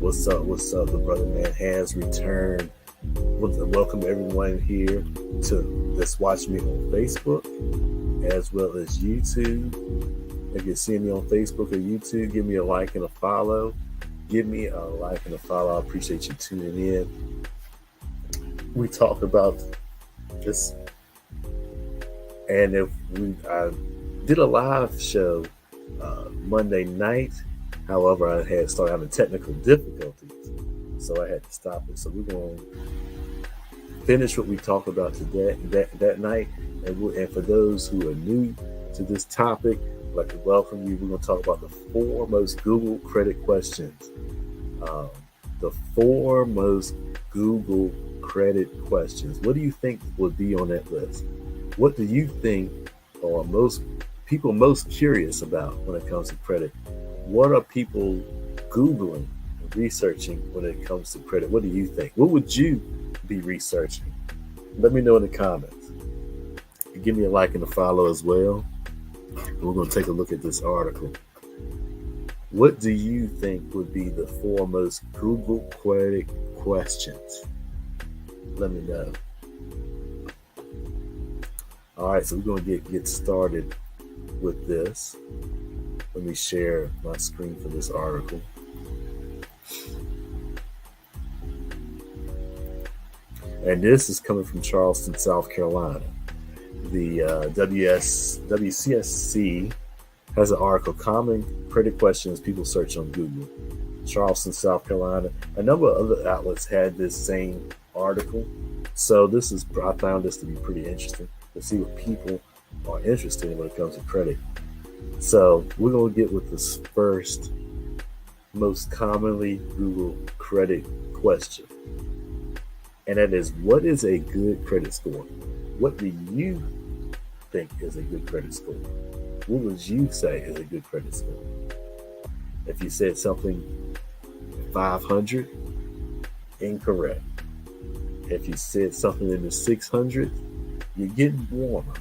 What's up? What's up? The brother man has returned. Welcome everyone here to that's watching me on Facebook as well as YouTube. If you're seeing me on Facebook or YouTube, give me a like and a follow. Give me a like and a follow. I appreciate you tuning in. We talked about this, and I did a live show Monday night. However, I had started having technical difficulties, so I had to stop it. So we're going to finish what we talked about today, that night. And for those who are new to this topic, I'd like to welcome you. We're going to talk about the 4 most Google credit questions. The 4 most Google credit questions. What do you think would be on that list? What do you think are most people most curious about when it comes to credit? What are people Googling, researching when it comes to credit? What do you think? What would you be researching? Let me know in the comments. Give me a like and a follow as well. We're going to take a look at this article. What do you think would be the 4 most Google credit questions? Let me know. All right, so we're going to get started with this. Let me share my screen for this article. And this is coming from Charleston, South Carolina. The WCSC has an article, Common Credit Questions People Search on Google. Charleston, South Carolina. A number of other outlets had this same article. So I found this to be pretty interesting to see what people are interested in when it comes to credit. So we're going to get with this first most commonly Google credit question. And that is, what is a good credit score? What do you think is a good credit score? What would you say is a good credit score? If you said something 500, incorrect. If you said something in the 600, you're getting warmer.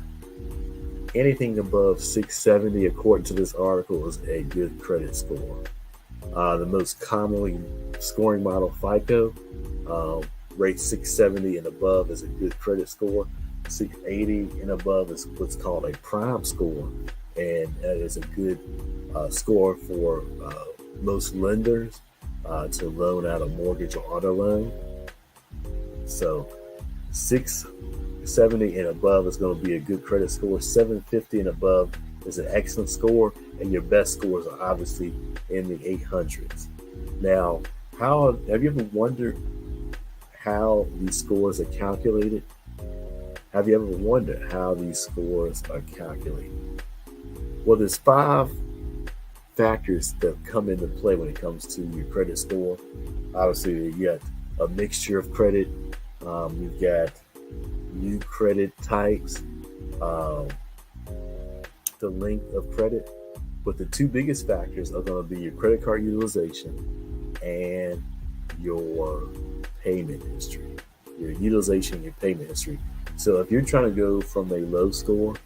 Anything above 670, according to this article, is a good credit score. The most commonly scoring model, FICO, rate 670 and above is a good credit score. 680 and above is what's called a prime score, and that is a good score for most lenders to loan out a mortgage or auto loan. So 670 and above is going to be a good credit score. 750 and above is an excellent score, and your best scores are obviously in the 800s. Now, have you ever wondered how these scores are calculated? Have you ever wondered how these scores are calculated? Well, there's 5 factors that come into play when it comes to your credit score. Obviously, you got a mixture of credit. You've got new credit types, the length of credit. But the 2 biggest factors are going to be your credit card utilization and your payment history. Your utilization and your payment history. So if you're trying to go from a low score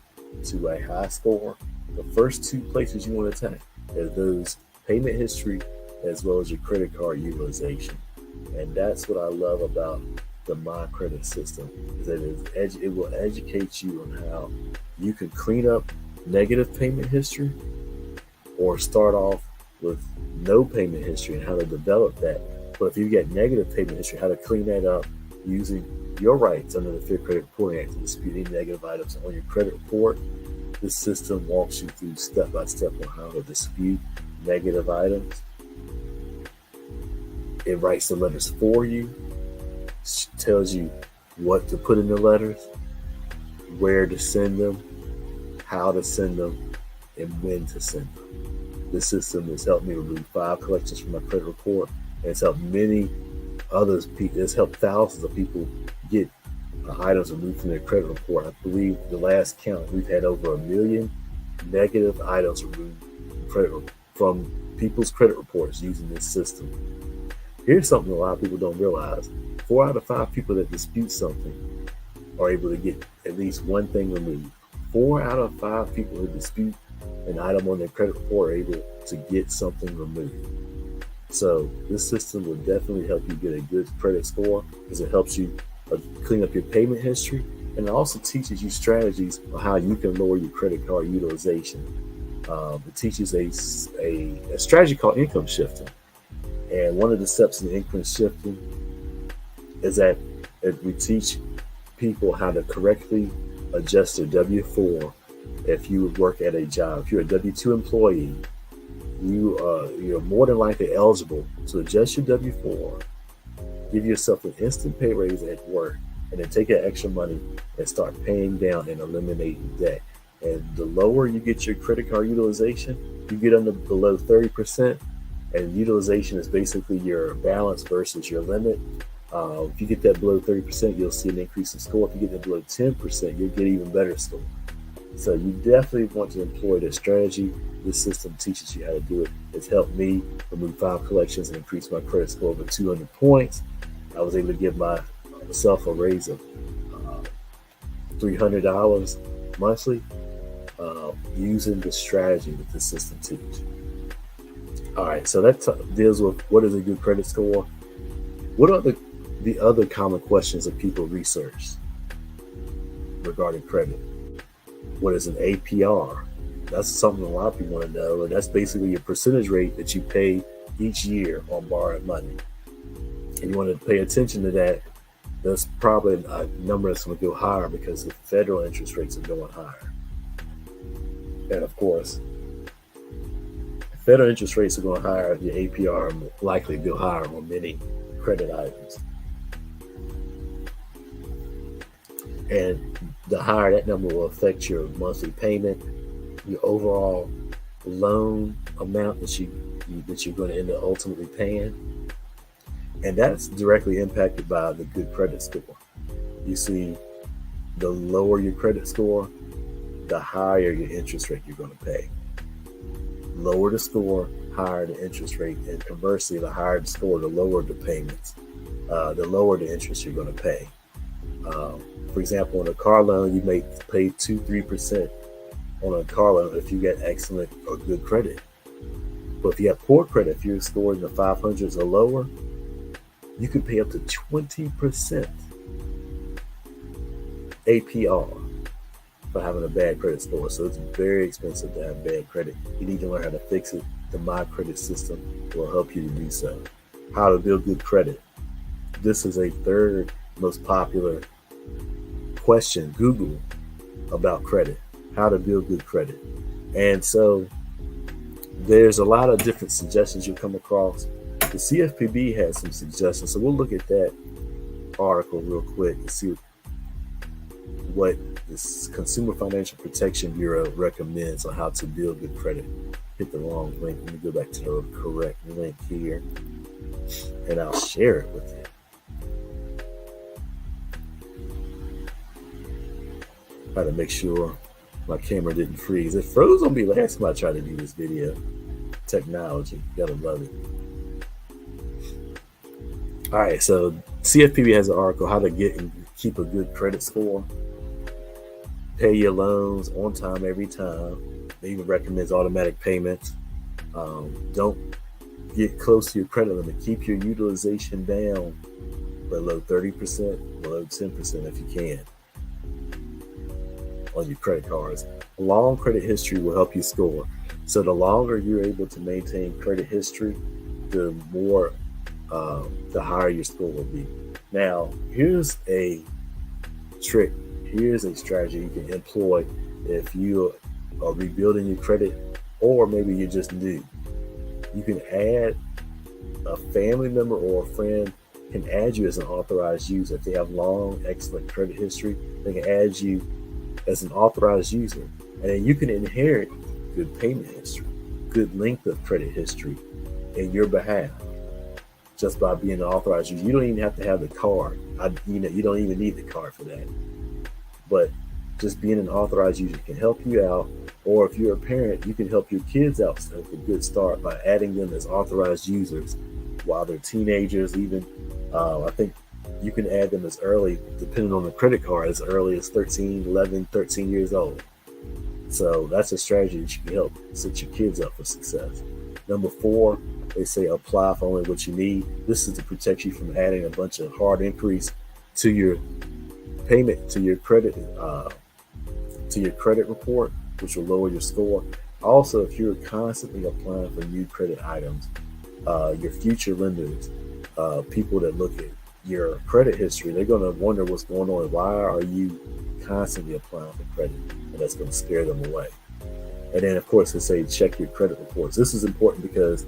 to a high score, the first 2 places you want to attack are those payment history as well as your credit card utilization. And that's what I love about the My Credit system, is that it will educate you on how you can clean up negative payment history or start off with no payment history and how to develop that. But if you get negative payment history, how to clean that up using your rights under the Fair Credit Reporting Act to dispute any negative items on your credit report. This system walks you through step by step on how to dispute negative items. It writes the letters for you, tells you what to put in the letters, where to send them, how to send them, and when to send them. This system has helped me remove 5 collections from my credit report, and it's helped many others. It's helped thousands of people get items removed from their credit report. I believe the last count, we've had over 1 million negative items removed from people's credit reports using this system. Here's something a lot of people don't realize. 4 out of 5 people that dispute something are able to get at least one thing removed. 4 out of 5 people who dispute an item on their credit report are able to get something removed. So this system will definitely help you get a good credit score because it helps you clean up your payment history, and it also teaches you strategies on how you can lower your credit card utilization. It teaches a strategy called income shifting. And one of the steps in income shifting is that we teach people how to correctly adjust their W-4 if you work at a job. If you're a W-2 employee, you're more than likely eligible to adjust your W-4, give yourself an instant pay raise at work, and then take that extra money and start paying down and eliminating debt. And the lower you get your credit card utilization, you get below 30%, and utilization is basically your balance versus your limit. If you get that below 30%, you'll see an increase in score. If you get that below 10%, you'll get even better score. So you definitely want to employ this strategy. This system teaches you how to do it. It's helped me remove 5 collections and increase my credit score over 200 points. I was able to give myself a raise of $300 monthly using the strategy that this system teaches. All right, so that deals with what is a good credit score. What are the other common questions that people research regarding credit? What is an APR? That's something a lot of people want to know, and that's basically your percentage rate that you pay each year on borrowed money. And you want to pay attention to that. That's probably a number that's going to go higher because the federal interest rates are going higher. And of course, federal interest rates are going higher, your APR will likely go higher on many credit items. And the higher that number will affect your monthly payment, your overall loan amount that you're going to end up ultimately paying. And that's directly impacted by the good credit score. You see, the lower your credit score, the higher your interest rate you're going to pay. Lower the score, higher the interest rate, and conversely, the higher the score, the lower the payments, the lower the interest you're going to pay. For example, on a car loan, you may pay 2-3% on a car loan if you get excellent or good credit. But if you have poor credit, if you're scored in the 500s or lower, you can pay up to 20% APR for having a bad credit score. So it's very expensive to have bad credit. You need to learn how to fix it. The My Credit system will help you to do so. How to build good credit. This is a third most popular question, Google, about credit. How to build good credit. And so there's a lot of different suggestions you'll come across. The CFPB has some suggestions. So we'll look at that article real quick and see what the Consumer Financial Protection Bureau recommends on how to build good credit. Hit the wrong link. Let me go back to the correct link here, and I'll share it with you. Try to make sure my camera didn't freeze. It froze on me last time I tried to do this video. Technology, gotta love it. All right, so CFPB has an article, how to get and keep a good credit score. Pay your loans on time every time. They even recommends automatic payments. Don't get close to your credit limit. Keep your utilization down below 30%, below 10% if you can on your credit cards. A long credit history will help you score. So the longer you're able to maintain credit history, the more, the higher your score will be. Now, here's a trick. Here's a strategy you can employ if you are rebuilding your credit, or maybe you're just new. You can add a family member or a friend can add you as an authorized user. If they have long, excellent credit history, they can add you as an authorized user. And then you can inherit good payment history, good length of credit history in your behalf just by being an authorized user. You don't even have to have the card. You don't even need the card for that. But just being an authorized user can help you out. Or if you're a parent, you can help your kids out with a good start by adding them as authorized users while they're teenagers. Even I think you can add them as early, depending on the credit card, as early as 13, 11, 13 years old. So that's a strategy that you can help set your kids up for success. Number 4, they say apply for only what you need. This is to protect you from adding a bunch of hard inquiries to your payment, to your credit report, which will lower your score. Also, if you're constantly applying for new credit items, your future lenders, people that look at your credit history, they're going to wonder what's going on. Why are you constantly applying for credit? And that's going to scare them away. And then, of course, they say check your credit reports. This is important because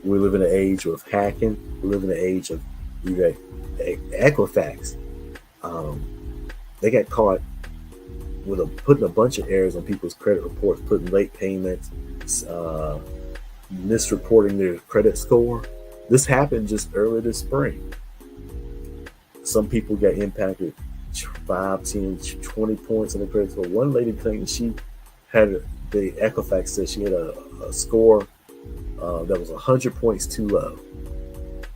we live in an age of hacking. We live in an age of Equifax. They got caught with putting a bunch of errors on people's credit reports, putting late payments, misreporting their credit score. This happened just earlier this spring. Some people got impacted 5, 10, 20 points on the credit score. One lady claimed she had, the Equifax said she had a score that was 100 points too low.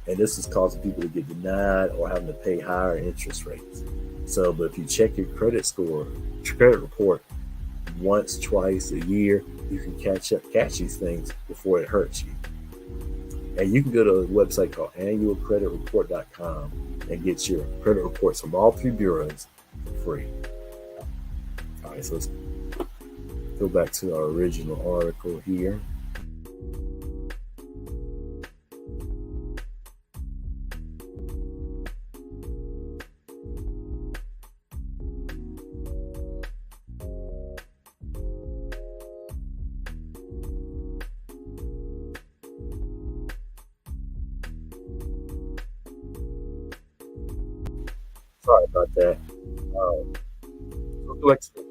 And this is causing people to get denied or having to pay higher interest rates. So, but if you check your credit report once, twice a year, you can catch these things before it hurts you. And you can go to a website called annualcreditreport.com and get your credit reports from all 3 bureaus for free. All right, so let's go back to our original article here. Sorry about that. Let's go back to the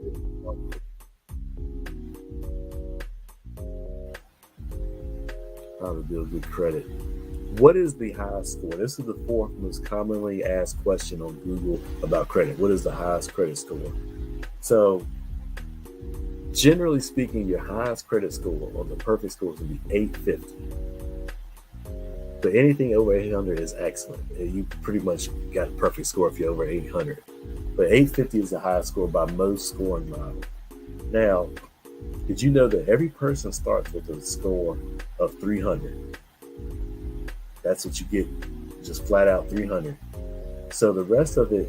how to build good credit. What is the highest score? This is the 4th most commonly asked question on Google about credit. What is the highest credit score? So, generally speaking, your highest credit score, or the perfect score, is going to be 850. But anything over 800 is excellent. You pretty much got a perfect score if you're over 800. But 850 is the highest score by most scoring models. Now, did you know that every person starts with a score of 300? That's what you get, just flat out 300. So the rest of it,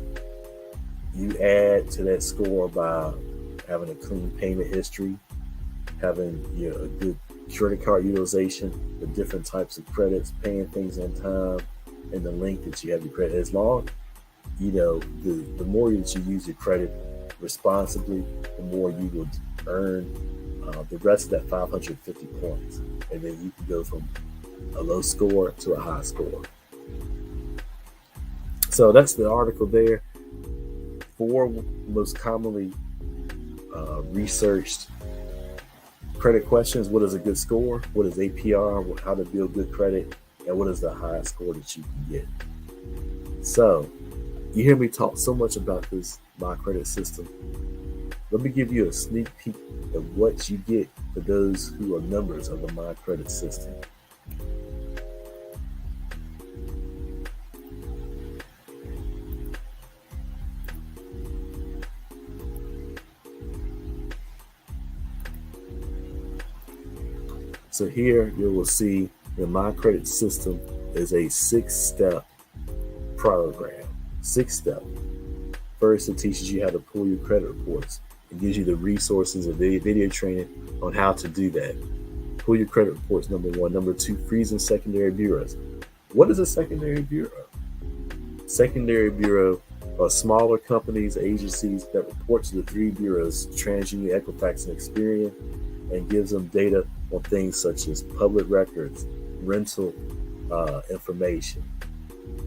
you add to that score by having a clean payment history, having a good credit card utilization, the different types of credits, paying things on time, and the length that you have your credit. As long, the more that you use your credit responsibly, the more you will earn the rest of that 550 points. And then you can go from a low score to a high score. So that's the article there. 4 most commonly researched credit questions. What is a good score? What is APR? How to build good credit? And what is the highest score that you can get? So, you hear me talk so much about this My Credit System. Let me give you a sneak peek of what you get for those who are members of the My Credit System. So here you will see that My Credit System is a 6-step program. 6-step. First, it teaches you how to pull your credit reports. It gives you the resources and video training on how to do that. pull your credit reports, number one. Number two, freezing secondary bureaus. What is a secondary bureau? Secondary bureau are smaller companies, agencies that report to the three bureaus, TransUnion, Equifax, and Experian, and gives them data on things such as public records, rental information,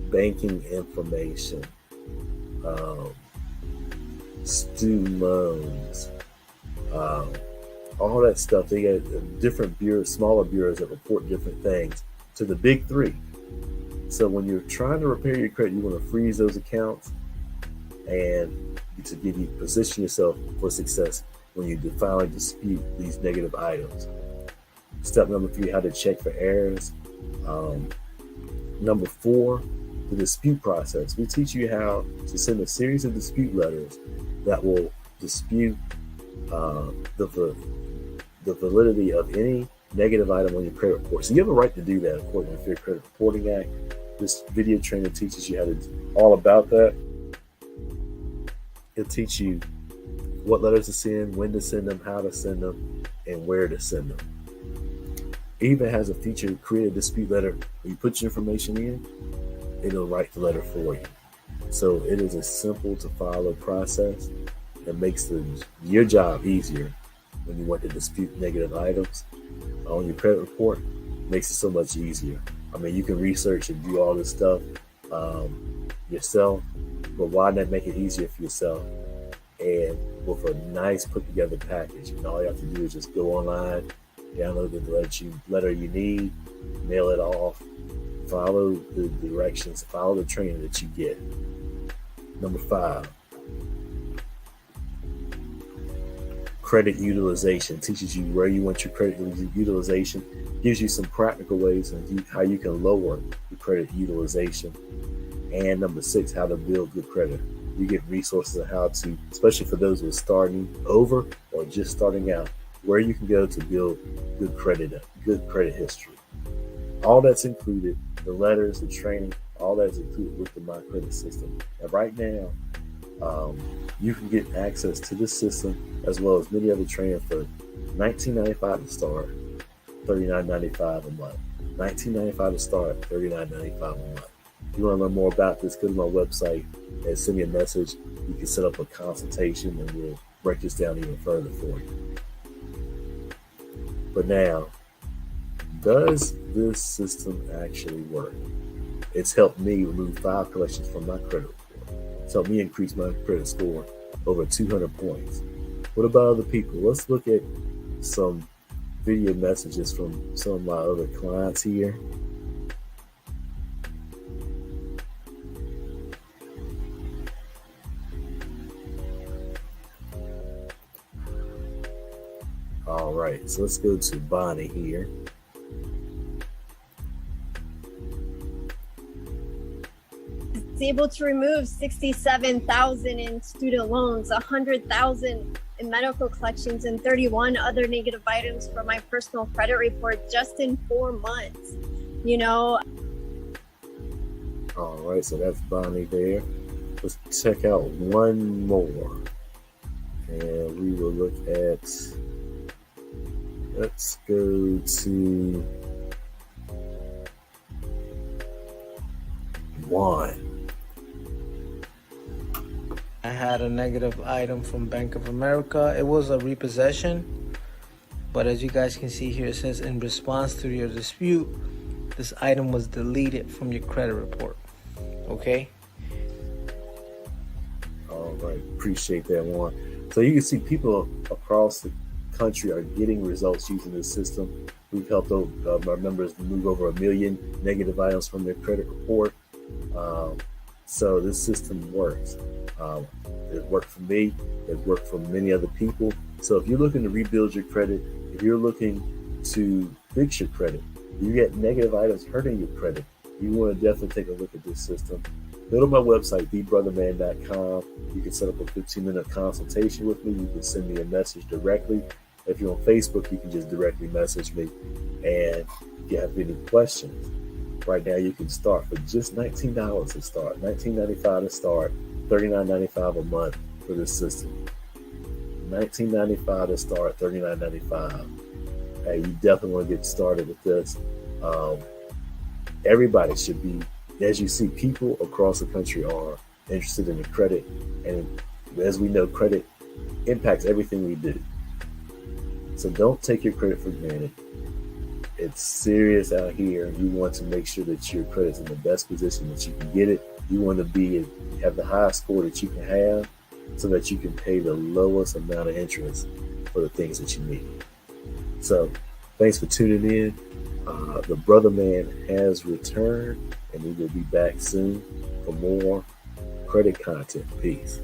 banking information, student loans, all that stuff. They got different bureaus, smaller bureaus that report different things to the big three. So when you're trying to repair your credit, you want to freeze those accounts and to give you position yourself for success when you finally dispute these negative items. Step number three, how to check for errors. Number four, the dispute process. We teach you how to send a series of dispute letters that will dispute the validity of any negative item on your credit report. So you have a right to do that according to the Fair Credit Reporting Act. This video training teaches you how to do all about that. It'll teach you what letters to send, when to send them, how to send them, and where to send them. It even has a feature to create a dispute letter. When you put your information in, it'll write the letter for you. So it is a simple to follow process that makes your job easier when you want to dispute negative items on your credit report. Makes it so much easier. I mean, you can research and do all this stuff yourself, but why not make it easier for yourself? And with a nice put together package, and all you have to do is just go online, download the letter you need, mail it off, follow the directions, follow the training that you get. Number five, credit utilization. Teaches you where you want your credit utilization, gives you some practical ways on how you can lower your credit utilization. And number six, how to build good credit. You get resources on how to, especially for those who are starting over or just starting out, where you can go to build good credit history. All that's included, the letters, the training, all that's included with the My Credit system. And right now, you can get access to this system as well as many other training for $19.95 to start, $39.95 a month. $19.95 to start, $39.95 a month. If you want to learn more about this, go to my website and send me a message. You can set up a consultation and we'll break this down even further for you. But now, does this system actually work? It's helped me remove 5 collections from my credit report. It's helped me increase my credit score over 200 points. What about other people? Let's look at some video messages from some of my other clients here. All right, so let's go to Bonnie here. Able to remove $67,000 in student loans, $100,000 in medical collections, and 31 other negative items from my personal credit report just in 4 months. You know. All right, so that's Bonnie there. Let's check out one more, and we will look at. Let's go to Juan. I had a negative item from Bank of America. It was a repossession, but as you guys can see here, it says in response to your dispute, this item was deleted from your credit report. Okay. All right, appreciate that, Juan. So you can see people across the country are getting results using this system. We've helped our members move over 1 million negative items from their credit report. So this system works. It worked for me. It worked for many other people. So if you're looking to rebuild your credit, if you're looking to fix your credit, you get negative items hurting your credit, you want to definitely take a look at this system. Go to my website, thebrotherman.com. You can set up a 15-minute consultation with me. You can send me a message directly. If you're on Facebook, you can just directly message me. And if you have any questions, right now you can start for just $19 to start, $19.95 to start, $39.95 a month for this system. $19.95 to start, $39.95. hey, you definitely want to get started with this. Um, Everybody should be, as you see, people across the country are interested in the credit, and as we know, credit impacts everything we do. So don't take your credit for granted. It's serious out here. You want to make sure that your credit's in the best position that you can get it. You want to have the highest score that you can have, so that you can pay the lowest amount of interest for the things that you need. So thanks for tuning in. The Brother Man has returned, and we will be back soon for more credit content. Peace.